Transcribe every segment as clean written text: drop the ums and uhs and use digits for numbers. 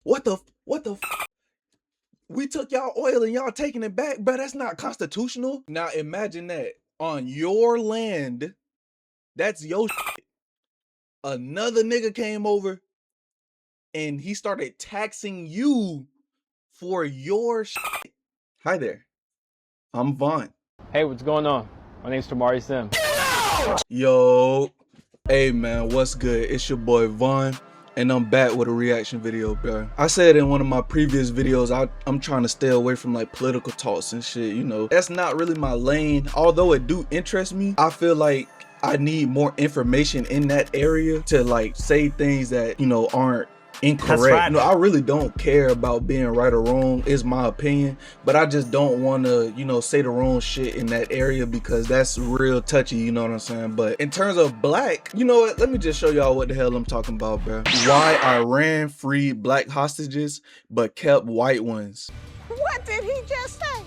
What the we took y'all oil and y'all taking it back, bro. That's not constitutional. Now imagine that on your land, that's your shit. Another nigga came over and he started taxing you for your shit. Hi there, I'm Vaughn. Hey, what's going on? My name's Tamari Sim. Yo, hey man, what's good? It's your boy Vaughn, and I'm back with a reaction video, bro. I said in one of my previous videos, I'm trying to stay away from like political talks and shit, you know. That's not really my lane. Although it do interest me, I feel like I need more information in that area to like say things that, you know, aren't incorrect. Right. You know, I really don't care about being right or wrong, is my opinion, but I just don't want to, you know, say the wrong shit in that area because that's real touchy, you know what I'm saying? But in terms of black, you know what, let me just show y'all what the hell I'm talking about, bro. Why Iran freed black hostages but kept white ones. What did he just say?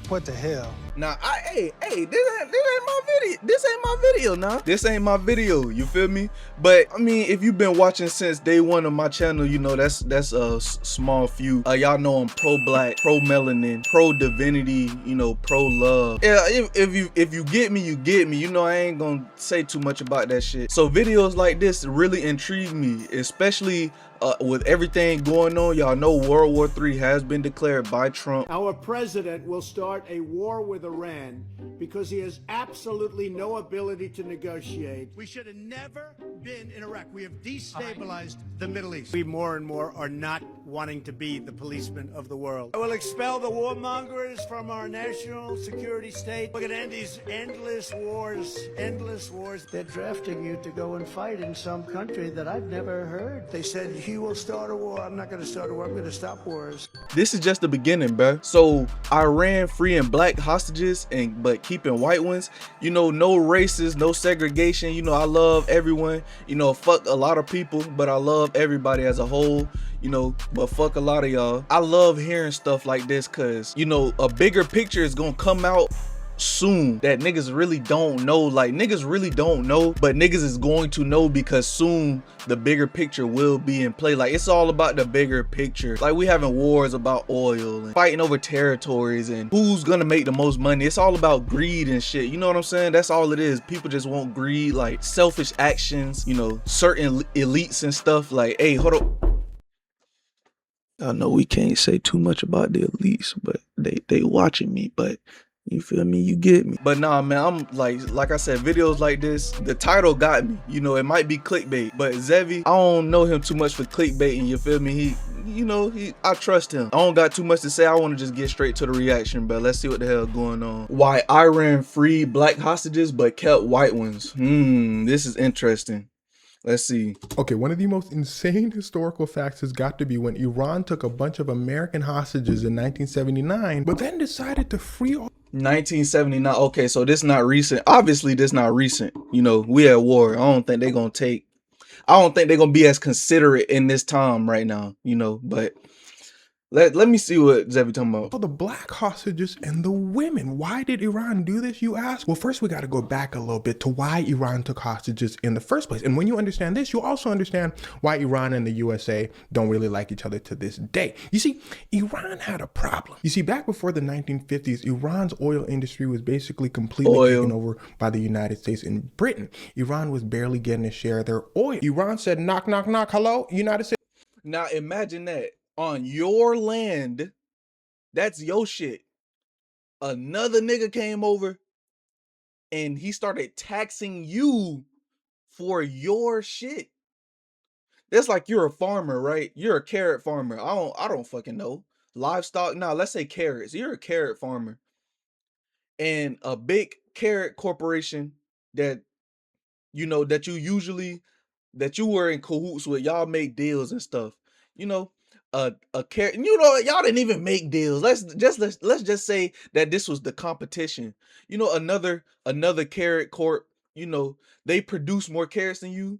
What the hell? Now, hey, this ain't my video. This ain't my video, nah. This ain't my video, you feel me? But, I mean, if you've been watching since day one of my channel, you know, that's a small few. Y'all know I'm pro-black, pro-melanin, pro-divinity, you know, pro-love. Yeah, if you get me, you get me. You know, I ain't gonna say too much about that shit. So videos like this really intrigue me, especially with everything going on. Y'all know World War III has been declared by Trump. Our president will start a war with Iran because he has absolutely no ability to negotiate. We should have never been in Iraq. We have destabilized the Middle East. We more and more are not wanting to be the policemen of the world. I will expel the warmongers from our national security state. We're going to end these endless wars, They're drafting you to go and fight in some country that I've never heard. They said he will start a war. I'm not going to start a war. I'm going to stop wars. This is just the beginning, bro. So Iran freeing black hostages but keeping white ones. You know, no races, no segregation. You know, I love everyone. You know, fuck a lot of people, but I love everybody as a whole. You know, but fuck a lot of y'all. I love hearing stuff like this because, you know, a bigger picture is gonna come out soon that niggas really don't know. Like, niggas really don't know, but niggas is going to know because soon the bigger picture will be in play. Like, it's all about the bigger picture. Like, we having wars about oil and fighting over territories and who's gonna make the most money. It's all about greed and shit, you know what I'm saying? That's all it is. People just want greed, like selfish actions, you know, certain elites and stuff. Like, hey, hold up, I know we can't say too much about the elites, but they watching me, but you feel me? You get me? But nah, man, I'm like I said, videos like this, the title got me. You know, it might be clickbait, but Zevi, I don't know him too much for clickbaiting, you feel me? I trust him. I don't got too much to say. I want to just get straight to the reaction, but let's see what the hell going on. Why Iran freed black hostages but kept white ones. This is interesting. Let's see. Okay, one of the most insane historical facts has got to be when Iran took a bunch of American hostages in 1979, but then decided to free all 1979. Okay, so this not recent. Obviously, this not recent. You know, we at war. I don't think they're gonna be as considerate in this time right now, you know, but let me see what Zevi talking about. for the black hostages and the women. Why did Iran do this, you ask? Well, first we got to go back a little bit to why Iran took hostages in the first place. And when you understand this, you also understand why Iran and the USA don't really like each other to this day. You see, Iran had a problem. You see, back before the 1950s, Iran's oil industry was basically completely taken over by the United States and Britain. Iran was barely getting a share of their oil. Iran said, knock, knock, knock, hello, United States. Now imagine that. On your land, that's your shit. Another nigga came over and he started taxing you for your shit. That's like you're a farmer, right? You're a carrot farmer. I don't fucking know. Livestock, nah, let's say carrots. You're a carrot farmer. And a big carrot corporation that, you know, that you were in cahoots with, y'all make deals and stuff. You know, a carrot, you know, y'all didn't even make deals. Let's just say that this was the competition. You know, another carrot corp, you know, they produce more carrots than you,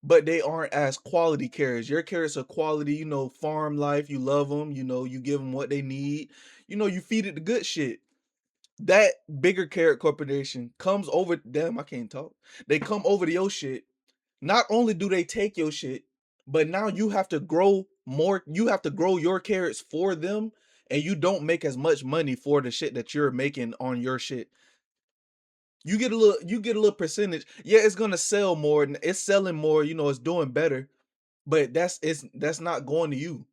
but they aren't as quality carrots. Your carrots are quality, you know, farm life, you love them, you know, you give them what they need, you know, you feed it the good shit. That bigger carrot corporation comes over, damn, I can't talk. They come over to your shit. Not only do they take your shit, but now you have to grow you have to grow your carrots for them, and you don't make as much money for the shit that you're making on your shit. You get a little percentage. Yeah, it's gonna sell more, and it's selling more, you know, it's doing better, but that's not going to you.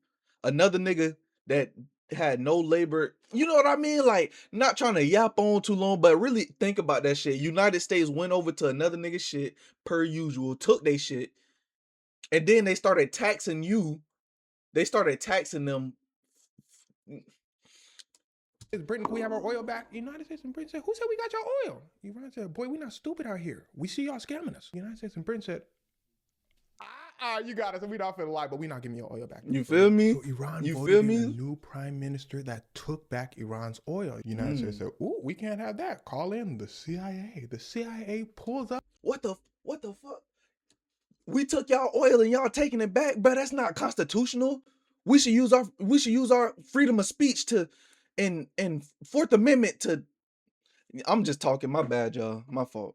Another nigga that had no labor, you know what I mean? Like, not trying to yap on too long, but really think about that shit. United States went over to another nigga shit per usual, took they shit, and then they started taxing you. They started taxing them. Is Britain, can we have our oil back? United States and Britain said, who said we got your oil? Iran said, boy, we not stupid out here. We see y'all scamming us. United States and Britain said, you got us, and we not finna lie, but we not giving your oil back. You feel me? So Iran You voted feel in me? a new prime minister that took back Iran's oil. United States said, ooh, we can't have that. Call in the CIA. The CIA pulls up. What the fuck? We took y'all oil and y'all taking it back, bro. That's not constitutional. We should use our freedom of speech to and Fourth Amendment to. I'm just talking. My bad, y'all. My fault.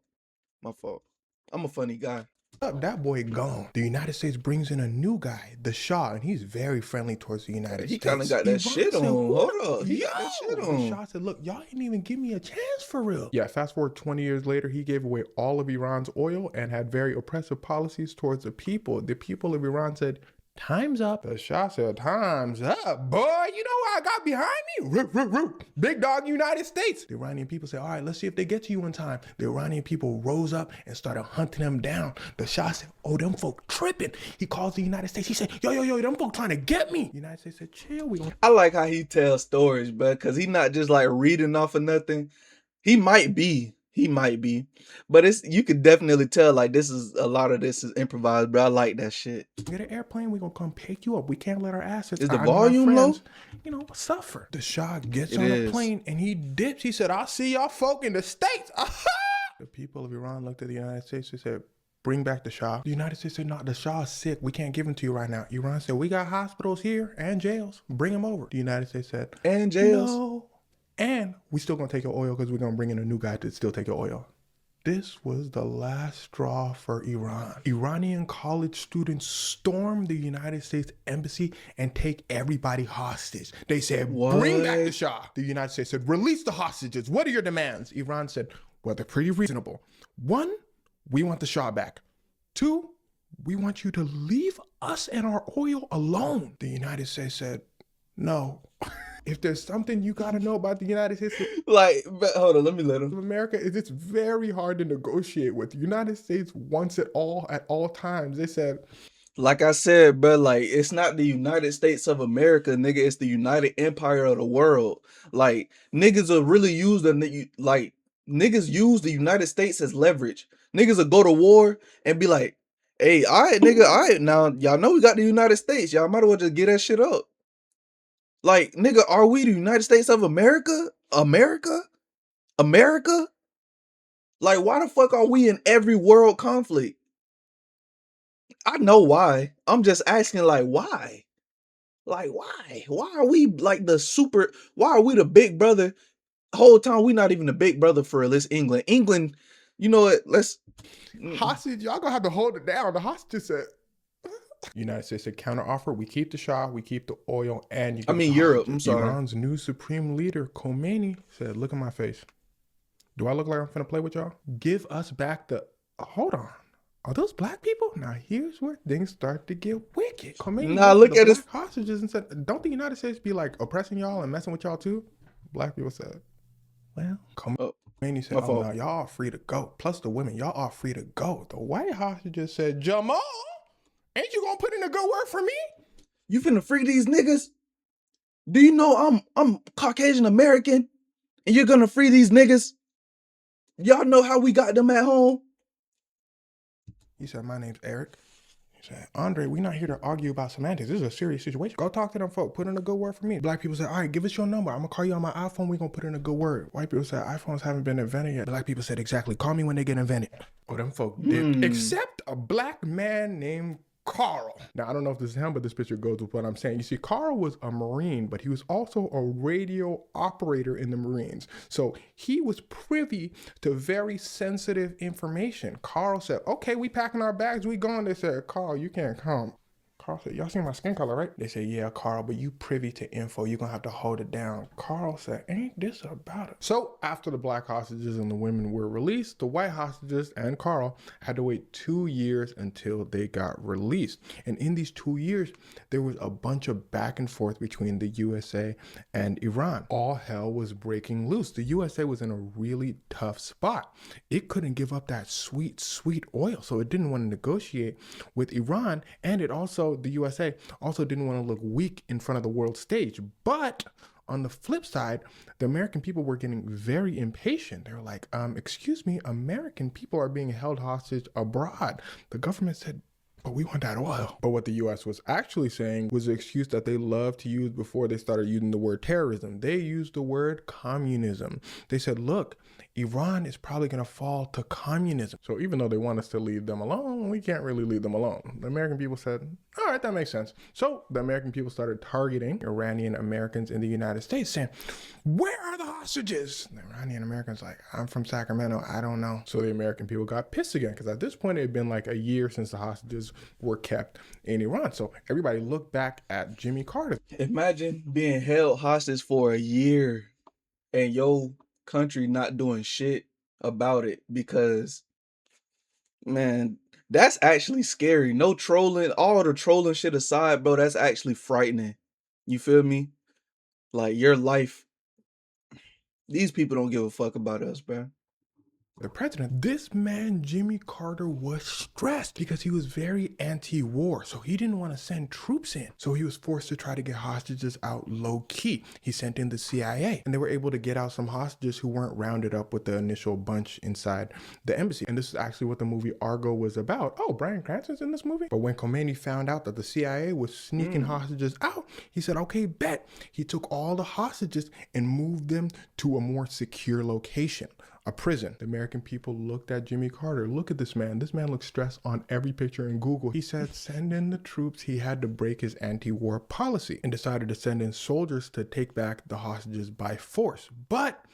I'm a funny guy. That boy gone. The United States brings in a new guy, the Shah, and he's very friendly towards the United States. He kind of got that Iran shit said, on. Hold "What? up. He got that shit The on. Shah said, look, y'all didn't even give me a chance for real. Yeah, fast forward 20 years later, he gave away all of Iran's oil and had very oppressive policies towards the people. The people of Iran said, time's up. The Shah said, time's up. Boy, you know what I got behind me? Root, root, root. Big dog United States. The Iranian people said, all right, let's see if they get to you in time. The Iranian people rose up and started hunting them down. The Shah said, oh, them folk tripping. He calls the United States. He said, yo, them folk trying to get me. The United States said, chill, we gonna... I like how he tells stories, bro, because he not just like reading off of nothing. He might be, but you could definitely tell like a lot of this is improvised, bro. I like that shit. Get an airplane, we gonna come pick you up. We can't let our assets, Is the our volume friends, low? Suffer. The Shah gets It on is. a plane and he dips. He said, I'll see y'all folk in the States. The people of Iran looked at the United States and said, bring back the Shah. The United States said, no, the Shah is sick. We can't give him to you right now. Iran said, we got hospitals here and jails. Bring him over. The United States said, And jails. no. And we still gonna take your oil because we're gonna bring in a new guy to still take your oil. This was the last straw for Iran. Iranian college students stormed the United States embassy and take everybody hostage. They said, bring back the Shah. The United States said, release the hostages. What are your demands? Iran said, well, they're pretty reasonable. 1, we want the Shah back. 2, we want you to leave us and our oil alone. The United States said, no. If there's something you gotta know about the United States Like, hold on, let me let him. of America, is it's very hard to negotiate with. The United States wants it all at all times. They said, Like I said, bro, like it's not the United States of America, nigga. It's the United Empire of the world. Like niggas will really use niggas use the United States as leverage. Niggas will go to war and be like, hey, all right, nigga, all right, now y'all know we got the United States. Y'all might as well just get that shit up. Like, nigga, are we the United States of America? America? Like, why the fuck are we in every world conflict? I know why. I'm just asking, like, why? Like, why? Why are we like why are we the big brother? Whole time we not even the big brother for real. It's England. England, you know what? hostage, y'all gonna have to hold it down. The hostage said, United States said, counter offer, we keep the Shah, we keep the oil, and you get the Europe, hostages. I'm sorry. Iran's new supreme leader, Khomeini, said, look at my face. Do I look like I'm finna play with y'all? Give us back hold on. Are those black people? Now here's where things start to get wicked. Khomeini Nah, looked look at the his black hostages and said, don't the United States be like oppressing y'all and messing with y'all too? Black people said, well, Khomeini said, oh no, y'all are free to go. Plus the women, y'all are free to go. The white hostages said, Jamal, ain't you gonna put in a good word for me? You finna free these niggas? Do you know I'm Caucasian American and you're gonna free these niggas? Y'all know how we got them at home? He said, my name's Eric. He said, Andre, we're not here to argue about semantics. This is a serious situation. Go talk to them folk. Put in a good word for me. Black people said, all right, give us your number. I'm gonna call you on my iPhone. We're gonna put in a good word. White people said, iPhones haven't been invented yet. Black people said, exactly. Call me when they get invented. Oh, them folk did. Except a black man named Carl. Now, I don't know if this is him, but this picture goes with what I'm saying. You see, Carl was a Marine, but he was also a radio operator in the Marines. So he was privy to very sensitive information. Carl said, okay, we packing our bags, we going. They said, Carl, you can't come. Carl said, y'all seen my skin color, right? They said, yeah, Carl, but you privy to info. You're going to have to hold it down. Carl said, ain't this about it? So after the black hostages and the women were released, the white hostages and Carl had to wait 2 years until they got released. And in these 2 years, there was a bunch of back and forth between the USA and Iran. All hell was breaking loose. The USA was in a really tough spot. It couldn't give up that sweet, sweet oil. So it didn't want to negotiate with Iran. And the USA also didn't want to look weak in front of the world stage. But on the flip side, the American people were getting very impatient. They were like, excuse me, American people are being held hostage abroad. The government said, but we want that oil. But what the US was actually saying was the excuse that they loved to use before they started using the word terrorism. They used the word communism. They said, look, Iran is probably going to fall to communism. So even though they want us to leave them alone, we can't really leave them alone. The American people said, all right, that makes sense. So the American people started targeting Iranian Americans in the United States, saying, where are the hostages? The Iranian Americans like, I'm from Sacramento, I don't know. So the American people got pissed again, because at this point it had been like a year since the hostages were kept in Iran. So everybody looked back at Jimmy Carter. Imagine being held hostage for a year and your country not doing shit about it, because, man, that's actually scary. No trolling, all the trolling shit aside, bro, that's actually frightening. You feel me? Like, your life, these people don't give a fuck about us, bro. The president, this man, Jimmy Carter, was stressed because he was very anti-war. So he didn't want to send troops in. So he was forced to try to get hostages out low key. He sent in the CIA, and they were able to get out some hostages who weren't rounded up with the initial bunch inside the embassy. And this is actually what the movie Argo was about. Oh, Bryan Cranston's in this movie? But when Khomeini found out that the CIA was sneaking hostages out, he said, okay, bet. He took all the hostages and moved them to a more secure location, a prison. The American people looked at Jimmy Carter. Look at this man. This man looks stressed on every picture in Google. He said, send in the troops. He had to break his anti-war policy and decided to send in soldiers to take back the hostages by force. But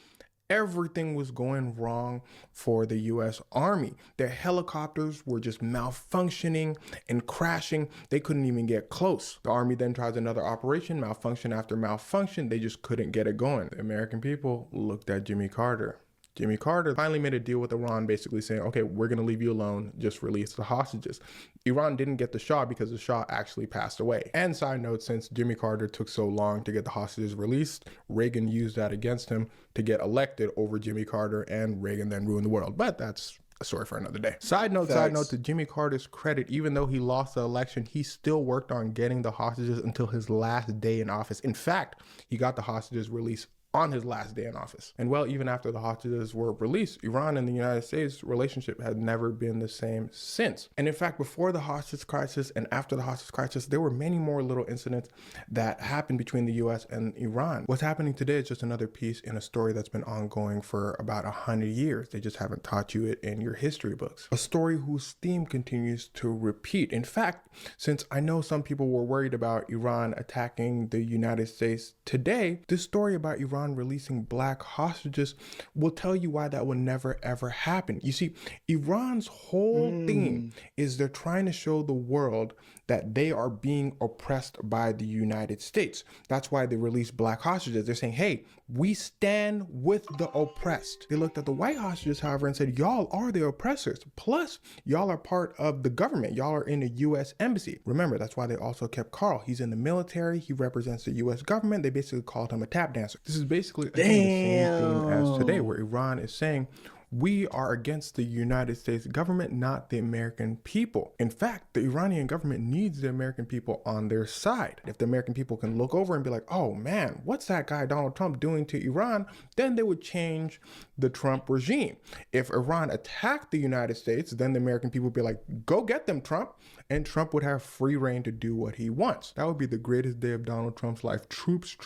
everything was going wrong for the U.S. Army. Their helicopters were just malfunctioning and crashing. They couldn't even get close. The Army then tries another operation, malfunction after malfunction. They just couldn't get it going. The American people looked at Jimmy Carter. Jimmy Carter finally made a deal with Iran, basically saying, okay, we're going to leave you alone, just release the hostages. Iran didn't get the Shah because the Shah actually passed away. And side note, since Jimmy Carter took so long to get the hostages released, Reagan used that against him to get elected over Jimmy Carter, and Reagan then ruined the world. But that's a story for another day. Side note, to Jimmy Carter's credit, even though he lost the election, he still worked on getting the hostages until his last day in office. In fact, he got the hostages released on his last day in office. And well, even after the hostages were released, Iran and the United States relationship had never been the same since. And in fact, before the hostage crisis and after the hostage crisis, there were many more little incidents that happened between the US and Iran. What's happening today is just another piece in a story that's been ongoing for about 100 years. They just haven't taught you it in your history books. A story whose theme continues to repeat. In fact, since I know some people were worried about Iran attacking the United States today, this story about Iran releasing black hostages will tell you why that will never ever happen. You see, Iran's whole theme is they're trying to show the world that they are being oppressed by the United States. That's why they released black hostages. They're saying, hey, we stand with the oppressed. They looked at the white hostages, however, and said, y'all are the oppressors. Plus, y'all are part of the government. Y'all are in the U.S. embassy. Remember, that's why they also kept Carl. He's in the military. He represents the U.S. government. They basically called him a tap dancer. This is basically the same thing as today, where Iran is saying, we are against the United States government, not the American people. In fact, the Iranian government needs the American people on their side. If the American people can look over and be like, oh man, what's that guy Donald Trump doing to Iran? Then they would change the Trump regime. If Iran attacked the United States, then the American people would be like, go get them, Trump. And Trump would have free reign to do what he wants. That would be the greatest day of Donald Trump's life. Troops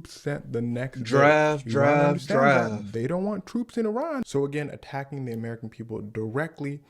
sent the next draft. They don't want troops in Iran. So again, attacking the American people directly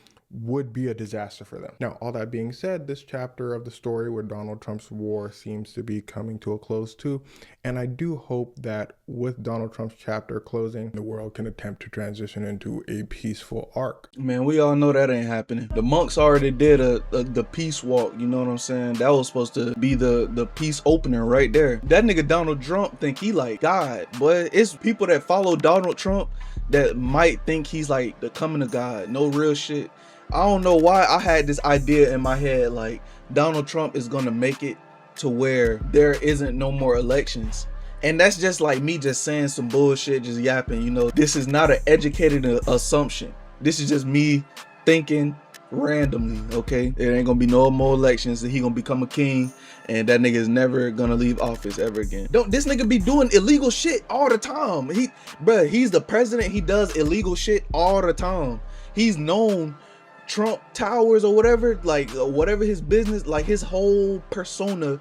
would be a disaster for them. Now, all that being said, this chapter of the story where Donald Trump's war seems to be coming to a close too, and I do hope that with Donald Trump's chapter closing, the world can attempt to transition into a peaceful arc. Man, we all know that ain't happening. The monks already did the peace walk, you know what I'm saying? That was supposed to be the peace opener right there. That nigga Donald Trump think he like God, but it's people that follow Donald Trump that might think he's like the coming of God. No real shit. I don't know why I had this idea in my head like Donald Trump is gonna make it to where there isn't no more elections. And that's just like me just saying some bullshit, just yapping, you know. This is not an educated assumption. This is just me thinking randomly, okay? There ain't gonna be no more elections, and he gonna become a king, and that nigga is never gonna leave office ever again. Don't this nigga be doing illegal shit all the time. He's the president, he does illegal shit all the time. He's known Trump Towers or whatever, like whatever his business, like his whole persona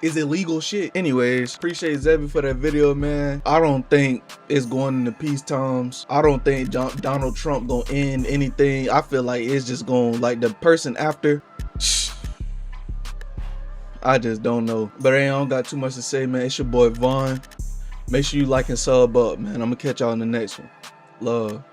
is illegal shit. Anyways, appreciate Zebby for that video, man. I don't think it's going into peace times. I don't think Donald Trump gonna end anything. I feel like it's just going like the person after. I just don't know. But I don't got too much to say, man. It's your boy Vaughn. Make sure you like and sub up, man. I'm gonna catch y'all in the next one. Love.